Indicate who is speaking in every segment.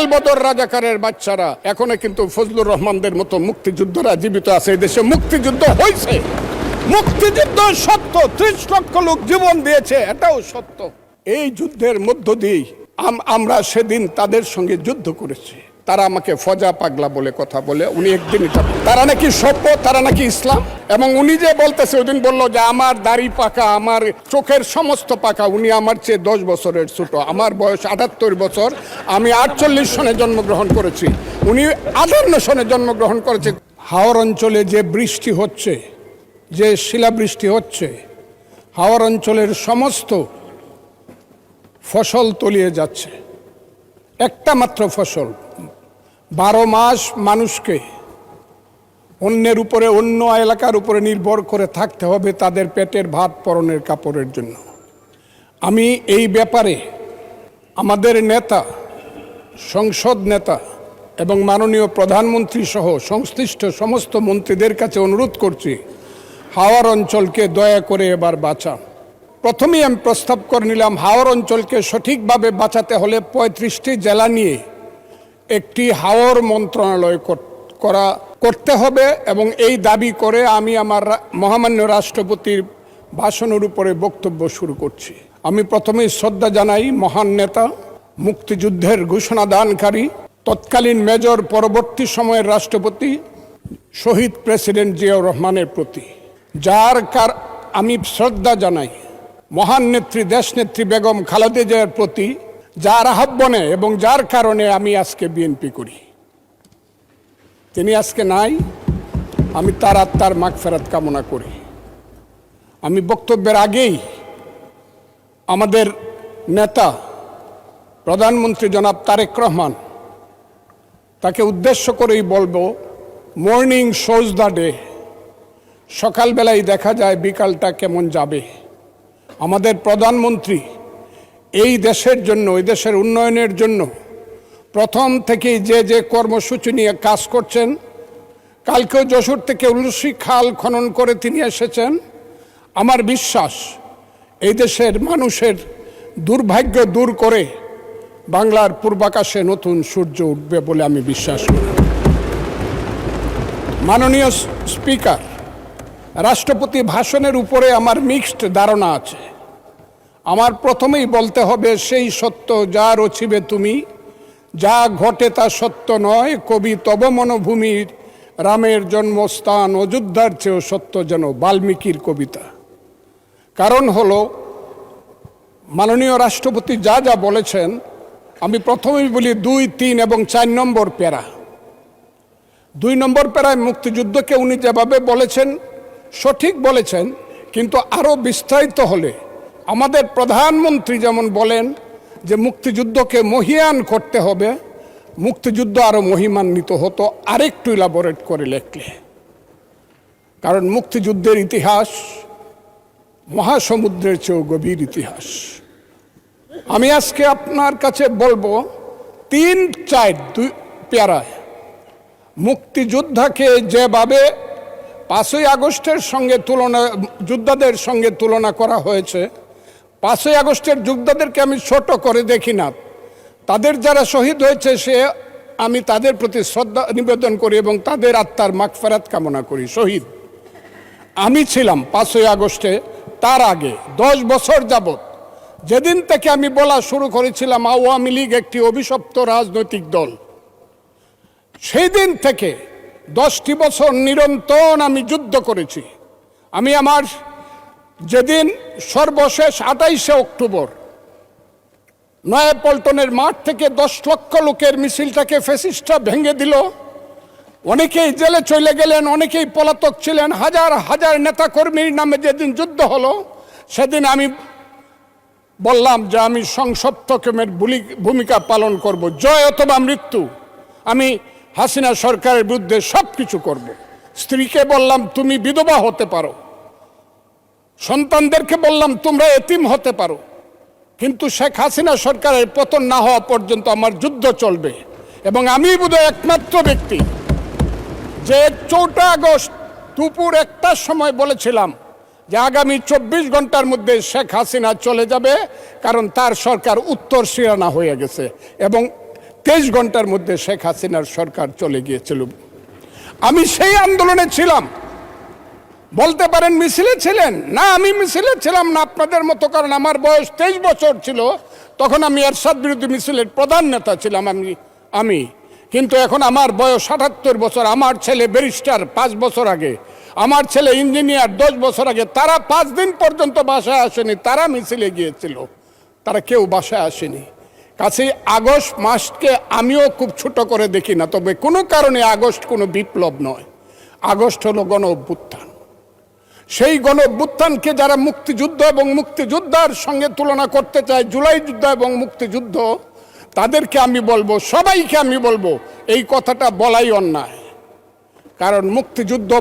Speaker 1: আলবদর রাজাকারের বাচ্চারা এখনো কিন্তু ফজলুর রহমানদের মতো মুক্তিযোদ্ধারা জীবিত আছে। এই দেশে মুক্তিযুদ্ধ হয়েছে, মুক্তিযুদ্ধ সত্য, 30 লক্ষ লোক জীবন দিয়েছে, এটাও সত্য। এই যুদ্ধের মধ্য দিয়ে আমরা সেদিন তাদের সঙ্গে যুদ্ধ করেছি। তারা আমাকে ফজা পাগলা বলে কথা বলে, উনি একদিন তারা নাকি সভ্য, তারা নাকি ইসলাম। এবং উনি যে বলতেছে, ওই দিন বললো যে আমার দাড়ি পাকা, আমার চোখের সমস্ত পাকা, উনি আমার চেয়ে 10 বছরের ছোট। আমার বয়স 78 বছর, আমি 48 সনে জন্মগ্রহণ করেছি, উনি 58 সনে জন্মগ্রহণ করেছে। হাওর অঞ্চলে যে বৃষ্টি হচ্ছে, যে শিলাবৃষ্টি হচ্ছে, হাওর অঞ্চলের সমস্ত ফসল তলিয়ে যাচ্ছে। একটা মাত্র ফসল, 12 মাস মানুষকে অন্যের উপরে, অন্য এলাকার উপরে নির্ভর করে থাকতে হবে তাদের পেটের ভাত পরনের কাপড়ের জন্য। আমি এই ব্যাপারে আমাদের নেতা, সংসদ নেতা এবং মাননীয় প্রধানমন্ত্রী সহ সংশ্লিষ্ট সমস্ত মন্ত্রীদের কাছে অনুরোধ করছি, হাওর অঞ্চলকে দয়া করে এবার বাঁচান। প্রথমেই আমি প্রস্তাব করে নিলাম, হাওর অঞ্চলকে সঠিকভাবে বাঁচাতে হলে 35টি জেলা নিয়ে একটি হাওর মন্ত্রণালয় করতে হবে। এবং এই দাবি করে আমি আমার মহামান্য রাষ্ট্রপতির ভাষণের উপরে বক্তব্য শুরু করছি। আমি প্রথমেই শ্রদ্ধা জানাই মহান নেতা, মুক্তিযুদ্ধের ঘোষণা দানকারী, তৎকালীন মেজর, পরবর্তী সময়ের রাষ্ট্রপতি শহীদ প্রেসিডেন্ট জিয়াউর রহমানের প্রতি, আমি শ্রদ্ধা জানাই মহান নেত্রী, দেশনেত্রী বেগম খালেদা জিয়ার প্রতি, যার আহ্বানে এবং যার কারণে আমি আজকে বিএনপি করি। তিনি আজকে নাই, আমি তার আত্মার মাগফিরাত কামনা করি। আমি বক্তব্যের আগেই আমাদের নেতা প্রধানমন্ত্রী জনাব তারেক রহমান, তাকে উদ্দেশ্য করেই বলবো, মর্নিং শোজ দ্য ডে। সকালবেলায় দেখা যায় বিকালটা কেমন যাবে। আমাদের প্রধানমন্ত্রী এই দেশের জন্য, এই দেশের উন্নয়নের জন্য প্রথম থেকেই যে কর্মসূচি নিয়ে কাজ করছেন। কালকেও যশোর থেকে উলসি খাল খনন করে তিনি এসেছেন। আমার বিশ্বাস এই দেশের মানুষের দুর্ভাগ্য দূর করে বাংলার পূর্বাকাশে নতুন সূর্য উঠবে বলে আমি বিশ্বাস করি। মাননীয় স্পিকার, রাষ্ট্রপতি ভাষণের উপরে আমার মিক্সড ধারণা আছে। আমার প্রথমেই বলতে হবে, সেই সত্য যা রচিবে তুমি, যা ঘটে তা সত্য নয়, কবি তব মনোভূমির, রামের জন্মস্থান অযোধ্যার চেয়েও সত্য যেন, বাল্মীকির কবিতা। কারণ হলো, মাননীয় রাষ্ট্রপতি যা যা বলেছেন, আমি প্রথমেই বলি 2, 3 এবং 4 নম্বর প্যারা। 2 নম্বর প্যারায় মুক্তিযুদ্ধকে উনি যেভাবে বলেছেন সঠিক বলেছেন, কিন্তু আরও বিস্তারিত হলে আমাদের প্রধানমন্ত্রী যেমন বলেন যে মুক্তিযুদ্ধকে মহিয়ান করতে হবে, মুক্তিযুদ্ধ আরও মহিমান্বিত হতো আরেকটু ইলাবোরেট করে লেখলে। কারণ মুক্তিযুদ্ধের ইতিহাস মহাসমুদ্রের চেয়েও গভীর ইতিহাস। আমি আজকে আপনার কাছে বলবো 3-4 প্যারায় মুক্তিযোদ্ধাকে যেভাবে 5ই আগস্টের সঙ্গে যোদ্ধাদের সঙ্গে তুলনা করা হয়েছে, 5ই আগস্টের যোদ্ধাদেরকে আমি ছোট করে দেখি না। তাদের যারা শহীদ হয়েছে আমি তাদের প্রতি শ্রদ্ধা নিবেদন করি এবং তাদের আত্মার মাগফিরাত কামনা করি। শহীদ আমি ছিলাম 5ই আগস্টে, তার আগে 10 বছর যাবত, যেদিন থেকে আমি বলা শুরু করেছিলাম আওয়ামী লীগ একটি অভিশপ্ত রাজনৈতিক দল, সেই দিন থেকে 10টি বছর নিরন্তর আমি যুদ্ধ করেছি। আমি আমার যেদিন সর্বশেষ 28শে অক্টোবর নয়াপল্টনের মাঠ থেকে 10 লক্ষ লোকের মিছিলটাকে ফ্যাসিস্টরা ভেঙে দিল, অনেকেই জেলে চলে গেলেন, অনেকেই পলাতক ছিলেন, হাজার হাজার নেতাকর্মীর নামে যেদিন যুদ্ধ হলো, সেদিন আমি বললাম যে আমি সংসপ্তকের ভূমিকা পালন করব, জয় অথবা মৃত্যু। আমি হাসিনা সরকারের বিরুদ্ধে সব কিছু করব। স্ত্রীকে বললাম তুমি বিধবা হতে পারো, সন্তানদেরকে বললাম তোমরা এতিম হতে পারো, কিন্তু শেখ হাসিনা সরকারের পতন না হওয়া পর্যন্ত আমার যুদ্ধ চলবে। এবং আমি বোধহয় একমাত্র ব্যক্তি যে 4 আগস্ট দুপুর 1টার সময় বলেছিলাম যে আগামী 24 ঘন্টার মধ্যে শেখ হাসিনা চলে যাবে, কারণ তার সরকার উত্তর সিরানা হয়ে গেছে। এবং 23 ঘন্টার মধ্যে শেখ হাসিনার সরকার চলে গিয়েছিল। আমি সেই আন্দোলনে ছিলাম। বলতে পারেন মিছিলে ছিলেন না, আমি মিছিলে ছিলাম না আপনাদের মতো, কারণ আমার বয়স 23 বছর ছিল, তখন আমি এরশাদ বিরোধী মিছিলের প্রধান নেতা ছিলাম আমি। কিন্তু এখন আমার বয়স 78 বছর। আমার ছেলে ব্যারিস্টার 5 বছর আগে, আমার ছেলে ইঞ্জিনিয়ার 10 বছর আগে। তারা 5 দিন পর্যন্ত বাসায় আসেনি, তারা মিছিলে গিয়েছিল, তারা কেউ বাসায় আসেনি। কাছে আগস্ট মাসকে আমিও খুব ছোট করে দেখি না, তবে কোনো কারণে আগস্ট কোনো বিপ্লব নয়, আগস্ট হলো গণ অভ্যুত্থান। সেই গণ অভ্যুত্থানকে যারা মুক্তিযুদ্ধ এবং মুক্তিযোদ্ধার সঙ্গে তুলনা করতে চায়, জুলাই যুদ্ধ এবং মুক্তিযুদ্ধ, তাদেরকে আমি বলবো, সবাইকে আমি বলবো, এই কথাটা বলাই অন্যায়। কারণ মুক্তিযুদ্ধ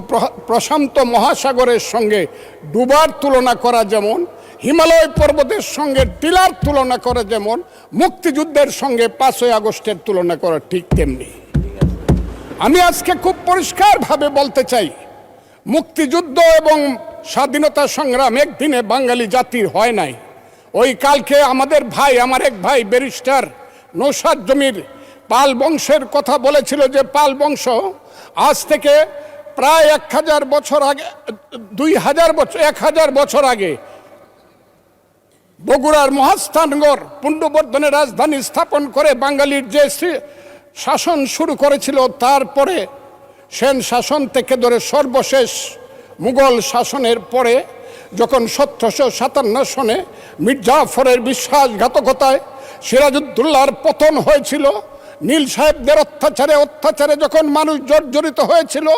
Speaker 1: প্রশান্ত মহাসাগরের সঙ্গে ডুবার তুলনা করা যেমন, হিমালয় পর্বতের সঙ্গে টিলার তুলনা করা যেমন, মুক্তিযুদ্ধের সঙ্গে 5ই আগস্টের তুলনা করা ঠিক তেমনি। আমি আজকে খুব পরিষ্কারভাবে বলতে চাই, মুক্তিযুদ্ধ এবং স্বাধীনতা সংগ্রাম একদিনে বাঙালি জাতির হয় নাই। ওই কালকে আমাদের ভাই, আমার এক ভাই ব্যারিস্টার নৌসাদ জমির পাল বংশের কথা বলেছিল, যে পাল বংশ আজ থেকে প্রায় 1000 বছর আগে, 2000 বছর, 1000 বছর আগে বগুড়ার মহাস্থানগড় পুণ্ড্রবর্ধনের রাজধানী স্থাপন করে বাঙালির যে শাসন শুরু করেছিল, তারপরে সেন শাসন থেকে ধরে সর্বশেষ মুঘল শাসনের পরে যখন 1757 সনে মির্জাফরের বিশ্বাসঘাতকতায় সিরাজউদ্দৌলার পতন হয়েছিল, নীল সাহেবদের অত্যাচারে যখন মানুষ জর্জরিত হয়েছিল,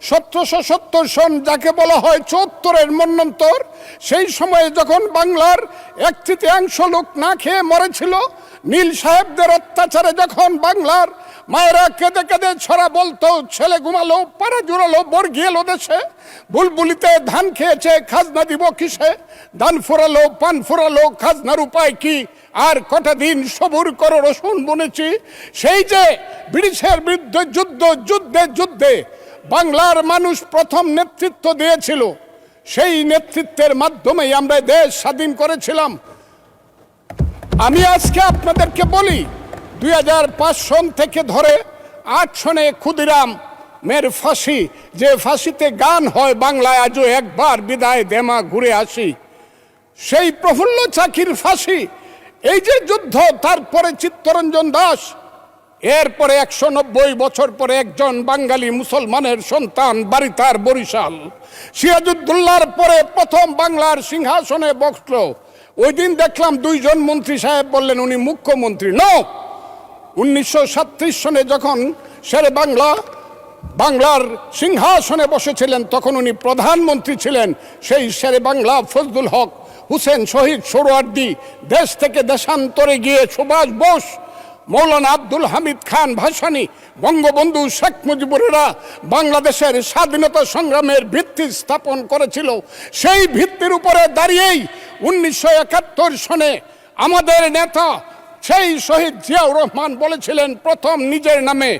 Speaker 1: 1770 সন যাকে বলা হয় 74-এর মন্বন্তর, সেই সময়ে যখন বাংলার 1/3 লোক না খেয়ে মরেছিল, নীল সাহেবদের অত্যাচারে যখন বাংলার মায়েরা কেঁদে কেঁদে ছড়া বলতো, ছেলে ঘুমালো, পাড়া জুড়ালো, বর্গি এলো দেশে, বুলবুলিতে ধান খেয়েছে, খাজনা দিব কিসে, ধান ফুরালো, পান ফুরালো, খাজনার উপায় কি, আর কটা দিন সবুর করো রসুন বুনেছি। সেই যে ব্রিটিশের বিরুদ্ধে যুদ্ধে বাংলার মানুষ প্রথম নেতৃত্ব দিয়েছিল, সেই নেতৃত্বের মাধ্যমেই আমরা দেশ স্বাধীন করেছিলাম। আমি আজকে আপনাদেরকে বলি, 2005 সন থেকে ধরে 8 সনে ক্ষুদিরাম মের ফাঁসি, যে ফাঁসিতে গান হয় বাংলায় আজও একবার বিদায় দেমা ঘুরে আসি, সেই প্রফুল্ল চাকির ফাঁসি, এই যে যুদ্ধ, তারপরে চিত্তরঞ্জন দাস, এরপরে 190 বছর পরে একজন বাঙালি মুসলমানের সন্তান, বাড়ি তার বরিশাল, সিরাজউদ্দৌলার পরে প্রথম বাংলার সিংহাসনে বসলো। ওই দিন দেখলাম 2 জন মন্ত্রী সাহেব বললেন উনি মুখ্যমন্ত্রী। 1937 সনে যখন শেরে বাংলার সিংহাসনে বসেছিলেন, তখন উনি প্রধানমন্ত্রী ছিলেন। সেই শেরে বাংলা ফজলুল হক, হুসেন শহীদ সোহরাওয়ার্দী, দেশ থেকে দেশান্তরে গিয়ে সুভাষ বোস, মৌলানা আব্দুল হামিদ খান ভাসানী, বঙ্গবন্ধু শেখ মুজিবুরেরা বাংলাদেশের স্বাধীনতা সংগ্রামের ভিত্তি স্থাপন করেছিল। সেই ভিত্তির উপরে দাঁড়িয়েই 1971 সনে আমাদের নেতা সেই শহীদ জিয়াউর রহমান বলেছিলেন প্রথম নিজের নামে,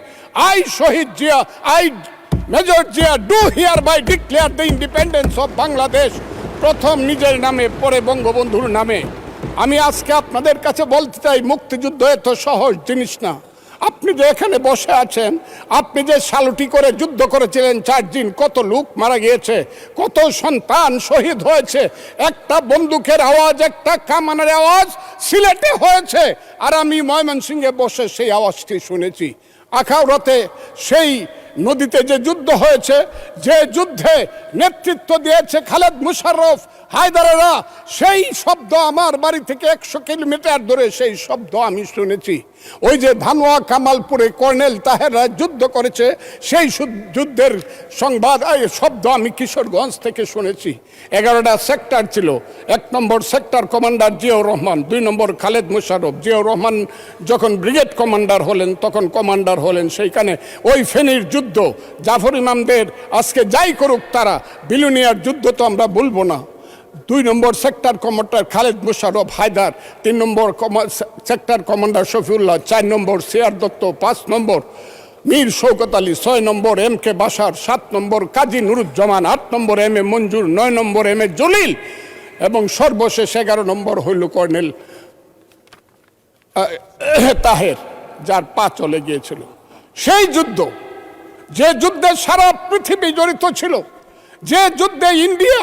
Speaker 1: I Shaheed Zia, I major Zia do hereby declare the independence of Bangladesh, প্রথম নিজের নামে, পরে বঙ্গবন্ধুর নামে। আমি আজকে আপনাদের কাছে বলতে চাই, মুক্তিযুদ্ধ এত সহজ জিনিস না। আপনি যে এখানে বসে আছেন, আপনি যে সালুটি করে যুদ্ধ করেছিলেন 4 দিন, কত লোক মারা গিয়েছে, কত সন্তান শহীদ হয়েছে, একটা বন্দুকের আওয়াজ, একটা কামানের আওয়াজ সিলেটে হয়েছে, আর আমি ময়মনসিংহে বসে সেই আওয়াজটি শুনেছি। আখাউড়াতে সেই নদীতে যে যুদ্ধ হয়েছে, যে যুদ্ধে নেতৃত্ব দিয়েছে খালেদ মুশাররফ, হায়দারেরা, সেই শব্দ আমার বাড়ি থেকে 100 কিলোমিটার দূরে, সেই শব্দ আমি শুনেছি। ওই যে ধানোয়া কামালপুরে কর্নেল তাহেররা যুদ্ধ করেছে, সেই যুদ্ধের সংবাদ শব্দ আমি কিশোরগঞ্জ থেকে শুনেছি। 11টা সেক্টর ছিল, 1 নম্বর সেক্টর কমান্ডার জিয়াউর রহমান, 2 নম্বর খালেদ মুশাররফ। জিয়াউর রহমান যখন ব্রিগেড কমান্ডার হলেন, তখন কমান্ডার হলেন সেইখানে। ওই ফেনীর যুদ্ধ, জাফর ইমামদের আজকে যাই করুক তারা, বিলুনিয়ার যুদ্ধ তো আমরা বলবো না। 2 নম্বর সেক্টর কমান্ডার খালেদ মুশাররফ হায়দার, 3 নম্বর সেক্টর কমান্ডার শফিউল্লাহ, 4 নম্বর সিআর দত্ত, 5 নম্বর মীর শৌকত আলী, 6 নম্বর MK বাশার, 7 নম্বর কাজী নুরুজ্জামান, 8 নম্বর MA মঞ্জুর, 9 নম্বর MA জলিল, এবং সর্বশেষ 11 নম্বর হইল কর্নেল তাহের। যার পা চলে গিয়েছিল। সেই যুদ্ধ, যে যুদ্ধে সারা পৃথিবী জড়িত ছিল, যে যুদ্ধে ইন্ডিয়া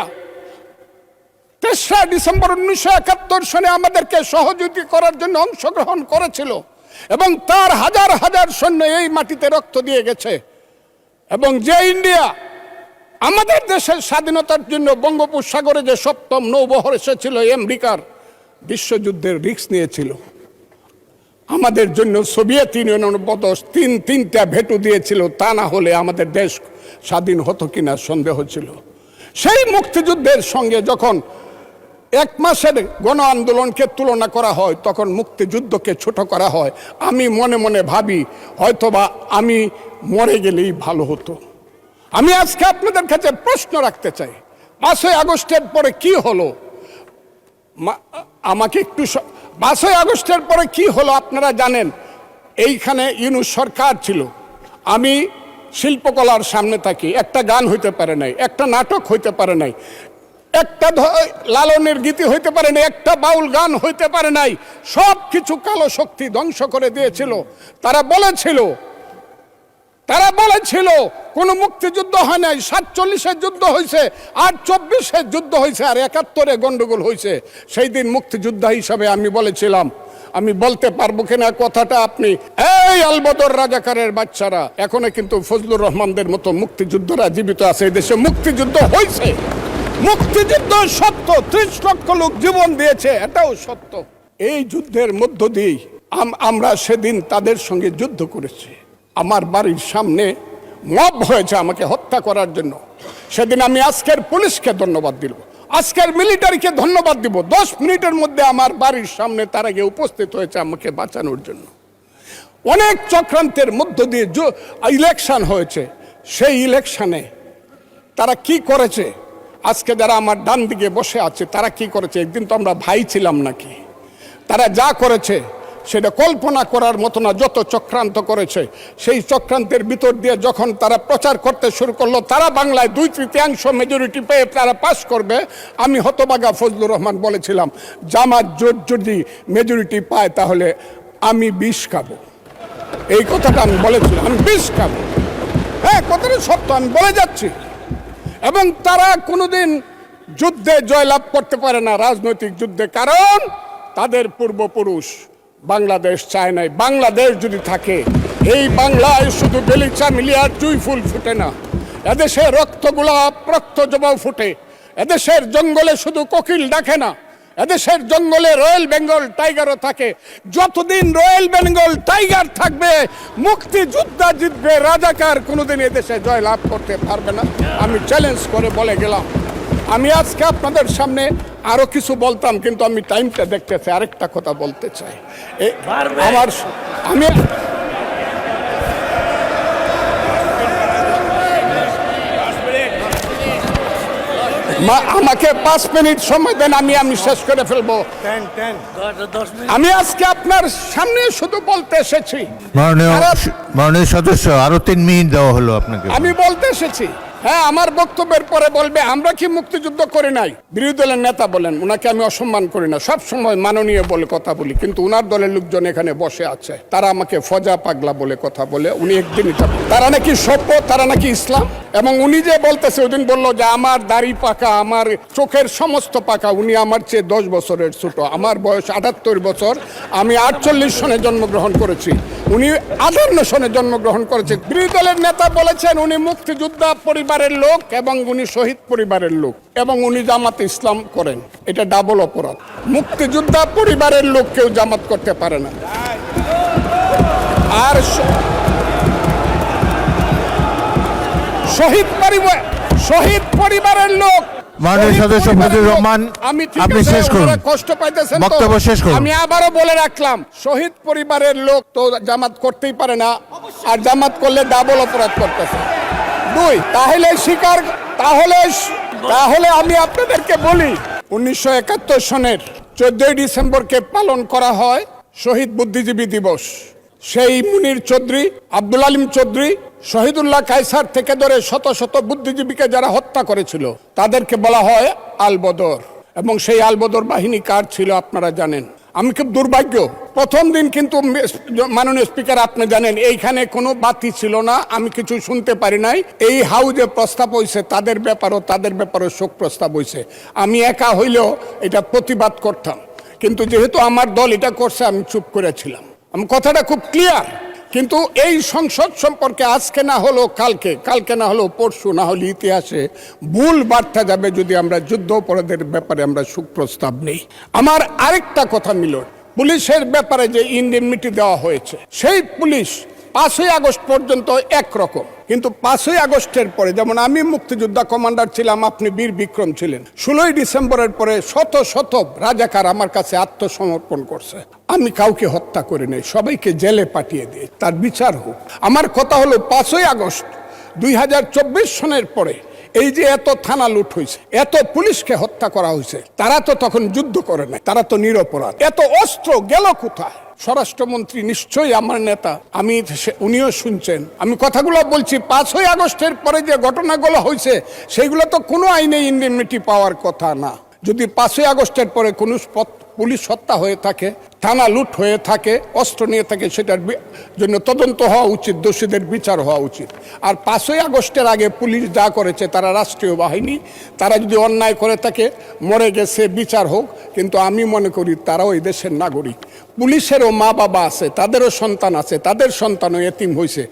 Speaker 1: 3রা ডিসেম্বর 1971 সনে আমাদেরকে সহযোগিতা করার জন্য অংশগ্রহণ করেছিল, এবং তার হাজার হাজার সৈন্য এই মাটিতে রক্ত দিয়ে গেছে, এবং যে ইন্ডিয়া আমাদের দেশের স্বাধীনতার জন্য বঙ্গোপসাগরে যে 7ম নৌবহর এসেছিল, আমেরিকার বিশ্বযুদ্ধের রিস্ক নিয়েছিল, আমাদের জন্য সোভিয়েত ইউনিয়নের বদস তিনটা ভেটো দিয়েছিল, তা না হলে আমাদের দেশ স্বাধীন হতো কিনা সন্দেহ ছিল। সেই মুক্তিযুদ্ধের সঙ্গে যখন 1 মাসের গণ আন্দোলনকে তুলনা করা হয়, তখন মুক্তিযুদ্ধকে ছোট করা হয়। আমি মনে মনে ভাবি, হয়তোবা আমি মরে গেলেই ভালো হতো। আমি আজকে আপনাদের কাছে প্রশ্ন রাখতে চাই, 5ই আগস্টের পরে কি হলো? আমাকে একটু 5ই আগস্টের পরে কি হলো আপনারা জানেন। এইখানে ইউনূস সরকার ছিল, আমি শিল্পকলার সামনে থাকি, একটা গান হইতে পারে নাই, একটা নাটক হইতে পারে নাই, একটা লালনের গীতি হইতে পারে নাই, একটা বাউল গান হইতে পারে নাই। সব কিছু কালো শক্তি ধ্বংস করে দিয়েছিল। তারা বলেছিল কোনো মুক্তিযুদ্ধ হয় নাই, 47-এ যুদ্ধ হয়েছে, আর 24-এ যুদ্ধ হয়েছে, আর 71-এ গন্ডগোল হয়েছে। সেই দিন মুক্তিযোদ্ধা হিসাবে আমি বলেছিলাম, আমি বলতে পারবো কিনা কথাটা আপনি, এই আলবদর রাজাকারের বাচ্চারা, এখনো কিন্তু ফজলুর রহমানদের মতো মুক্তিযোদ্ধারা জীবিত আছে। এই দেশে মুক্তিযুদ্ধ হয়েছে, মুক্তিযুদ্ধ সত্য, 30 লক্ষ লোক জীবন দিয়েছে, এটাও সত্য। এই যুদ্ধের মধ্য দিয়েই আমরা সেদিন তাদের সঙ্গে যুদ্ধ করেছি। আমার বাড়ির সামনে মব হয়েছে আমাকে হত্যা করার জন্য। সেদিন আমি আজকের পুলিশকে ধন্যবাদ দিব, আজকের মিলিটারিকে ধন্যবাদ দিব। 10 মিনিটের মধ্যে আমার বাড়ির সামনে তারা গিয়ে উপস্থিত হয়েছে আমাকে বাঁচানোর জন্য। অনেক চক্রান্তের মধ্য দিয়ে ইলেকশন হয়েছে। সেই ইলেকশনে তারা কি করেছে, আজকে যারা আমার ডান দিকে বসে আছে তারা কি করেছে, একদিন তো আমরা ভাই ছিলাম নাকি? তারা যা করেছে সেটা কল্পনা করার মতো না। যত চক্রান্ত করেছে, সেই চক্রান্তের ভিতর দিয়ে যখন তারা প্রচার করতে শুরু করলো তারা বাংলায় 2/3 মেজরিটি পেয়ে তারা পাস করবে, আমি হতবাগা ফজলুর রহমান বলেছিলাম, জামাত জোট যদি মেজরিটি পায় তাহলে আমি বিষ খাবো। এই কথাটা আমি বলেছিলাম, আমি বিষ খাবো। হ্যাঁ, কথাটা সত্য, আমি বলে যাচ্ছি। এবং তারা কোনোদিন যুদ্ধে জয়লাভ করতে পারে না, রাজনৈতিক যুদ্ধে, কারণ তাদের পূর্বপুরুষ বাংলাদেশ চায় নাই। বাংলাদেশ যদি থাকে, এই বাংলায় শুধু বেলিচা মিলিয়ার জুই ফুল ফুটে না, এদেশে রক্তগোলাপ, রক্ত জবাও ফুটে। এদেশের জঙ্গলে শুধু কোকিল ডাকে না, এদেশের জঙ্গলে রয়্যাল বেঙ্গল টাইগারও থাকে। যতদিন রয়্যাল বেঙ্গল টাইগার থাকবে, মুক্তিযোদ্ধা জিতবে, রাজাকার কোনোদিন এদেশে জয় লাভ করতে পারবে না। আমি চ্যালেঞ্জ করে বলে গেলাম। আমি আজকে আপনাদের সামনে আরো কিছু বলতাম, কিন্তু আমি টাইমটা দেখতেছি, আরেকটা কথা বলতে চাই। আমাকে 5 মিনিট সময় দেন, আমি শেষ করে ফেলবো। আমি আজকে আপনার সামনে শুধু বলতে এসেছি,
Speaker 2: মাননীয় সদস্য, আরো 3 মিনিট দেওয়া হলো আপনাকে।
Speaker 1: আমি বলতে এসেছি, হ্যাঁ, আমার বক্তব্যের পরে বলবে আমরা কি মুক্তিযুদ্ধ করি নাই। বিরোধী দলের নেতা বলেন, ওনাকে আমি অসম্মান করি না, সব সময় মাননীয় বলে কথা বলি, কিন্তু উনার দলের লোকজন এখানে বসে আছে, তারা আমাকে ফজা পাগলা বলে কথা বলে। উনি একদিনই তারা নাকি সভ্য, তারা নাকি ইসলাম। এবং উনি যে বলতেছে, ওইদিন বললো যে আমার দাড়ি পাকা, আমার চোখের সমস্ত পাকা, উনি আমার চেয়ে 10 বছরের ছোট। আমার বয়স 78 বছর, আমি 48 সনে জন্মগ্রহণ করেছি, উনি 58 সনে জন্মগ্রহণ করেছে। বিরোধী দলের নেতা বলেছেন উনি মুক্তিযোদ্ধা পরিবারের লোক এবং উনি শহীদ পরিবারের লোক, এবং উনি জামাত ইসলাম করেন। এটা ডাবল অপরাধ। মুক্তিযোদ্ধা পরিবারের লোক কেউ জামাত করতে পারে না। আর শহীদ পরিবারের লোক,
Speaker 2: মাননীয় সদস্য ফজলুর রহমান, আপনি শেষ করুন,
Speaker 1: কষ্ট পাইতেছেন,
Speaker 2: বক্তব্য শেষ করুন।
Speaker 1: আমি আবারও বলে রাখলাম, শহীদ পরিবারের লোক তো জামাত করতেই পারে না, আর জামাত করলে ডাবল অপরাধ করতেছে। 2, তাহলে আমি আপনাদেরকে বলি, 1971 সনের 14 ডিসেম্বরকে পালন করা হয় শহীদ বুদ্ধিজীবী দিবস। সেই মুনির চৌধুরী, আব্দুল আলিম চৌধুরী, শহীদুল্লাহ কায়সার থেকে ধরে শত শত বুদ্ধিজীবীকে যারা হত্যা করেছিল তাদেরকে বলা হয় আলবদর। এবং সেই আলবদর বাহিনী কার ছিল আপনারা জানেন। আমি খুব দুর্ভাগ্য। প্রথম দিন কিন্তু মাননীয় স্পিকার আপনি জানেন এইখানে কোনো বাতি ছিল না, আমি কিছু শুনতে পারি নাই। এই হাউজে প্রস্তাব হয়েছে তাদের ব্যাপারও শোক প্রস্তাব হয়েছে। আমি একা হইলেও এটা প্রতিবাদ করতাম, কিন্তু যেহেতু আমার দল এটা করছে আমি চুপ করেছিলাম। আমি কথাটা খুব ক্লিয়ার। কিন্তু এই সংসদ সম্পর্কে আজকে না হলো কালকে না হলো পরশু, না হলে ইতিহাসে ভুল বার্তা যাবে যদি আমরা যুদ্ধ অপরাধের ব্যাপারে আমরা সুপ্রস্তাব নেই। আমার আরেকটা কথা মিলন, পুলিশের ব্যাপারে যে ইনডেমনিটি দেওয়া হয়েছে, সেই পুলিশ 5ই আগস্ট পর্যন্ত একরকম, কিন্তু 5ই আগস্টের পরে, যেমন আমি মুক্তিযোদ্ধা কমান্ডার ছিলাম, আপনি বীর বিক্রম ছিলেন, 16ই ডিসেম্বরের পরে শত শত রাজাকার আমার কাছে আত্মসমর্পণ করছে। আমি কাউকে হত্যা করে নেই, সবাইকে জেলে পাঠিয়ে দিয়ে তার বিচার হোক। আমার কথা হলো 5ই আগস্ট 2024 সনের পরে এই যে এত থানা লুট হয়েছে, এত পুলিশকে হত্যা করা হয়েছে, তারা তো তখন যুদ্ধ করে নাই, তারা তো নিরপরাধ। এত অস্ত্র গেল কোথায়? স্বরাষ্ট্রমন্ত্রী নিশ্চয়ই আমার নেতা, উনিও শুনছেন আমি কথাগুলো বলছি। 5ই আগস্টের পরে যে ঘটনাগুলো হয়েছে সেগুলো তো কোনো আইনে ইনডেমনিটি পাওয়ার কথা না। যদি 5ই আগস্টের পরে কোনো পুলিশ হত্যা হয়ে থাকে, থানা লুট হয়ে থাকে, অস্ত্র নিয়ে থাকে, সেটার জন্য তদন্ত হওয়া উচিত, দোষীদের বিচার হওয়া উচিত। আর 5ই আগস্টের আগে পুলিশ যা করেছে, তারা রাষ্ট্রীয় বাহিনী, তারা যদি অন্যায় করে থাকে, মরে গেছে, বিচার হোক। কিন্তু আমি মনে করি তারাও এই দেশের নাগরিক, পুলিশেরও মা বাবা আছে, তাদেরও সন্তান আছে, তাদের সন্তানও এতিম হয়েছে।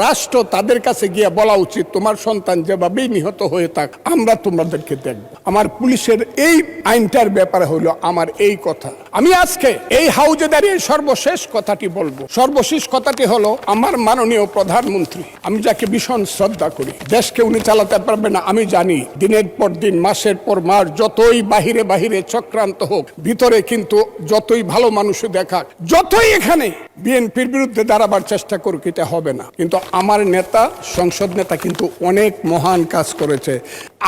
Speaker 1: রাষ্ট্র তাদের কাছে গিয়ে বলা উচিত, তোমার সন্তান যেভাবেই নিহত হয়ে থাক, আমরা তোমাদেরকে দেখব। আমার পুলিশের এই আইনটার ব্যাপারে হলো আমার এই কথা। আমি আজকে এই হাউজে দাঁড়িয়ে সর্বশেষ কথাটি বলবো। সর্বশেষ কথাটি হলো, আমার মাননীয় প্রধানমন্ত্রী, আমি যাকে ভীষণ শ্রদ্ধা করি, দেশকে উনি চালাতে পারবে না আমি জানি। দিনের পর দিন, মাসের পর মাস, যতই বাহিরে বাহিরে চক্রান্ত হোক, ভিতরে কিন্তু যতই ভালো মানুষ দেখাক, যতই এখানে বিএনপির বিরুদ্ধে দাঁড়াবার চেষ্টা করুক, এটা হবে না। কিন্তু আমার নেতা, সংসদ নেতা কিন্তু অনেক মহান কাজ করেছে।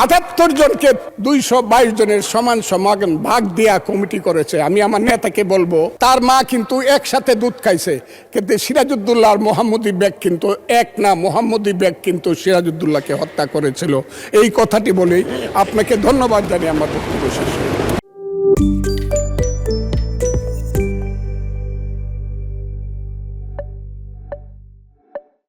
Speaker 1: 78 জনকে 222 জনের সমান সমান ভাগ দেয়া কমিটি করেছে। আমি আমার নেতাকে বলবো, তার মা কিন্তু একসাথে দুধ খাইছে, কিন্তু সিরাজউদ্দৌলা আর মোহাম্মদী বেগ কিন্তু এক না। মোহাম্মদী বেগ কিন্তু সিরাজউদ্দৌলাকে হত্যা করেছিল। এই কথাটি বলেই আপনাকে ধন্যবাদ জানিয়ে আমার বক্তব্য শেষ।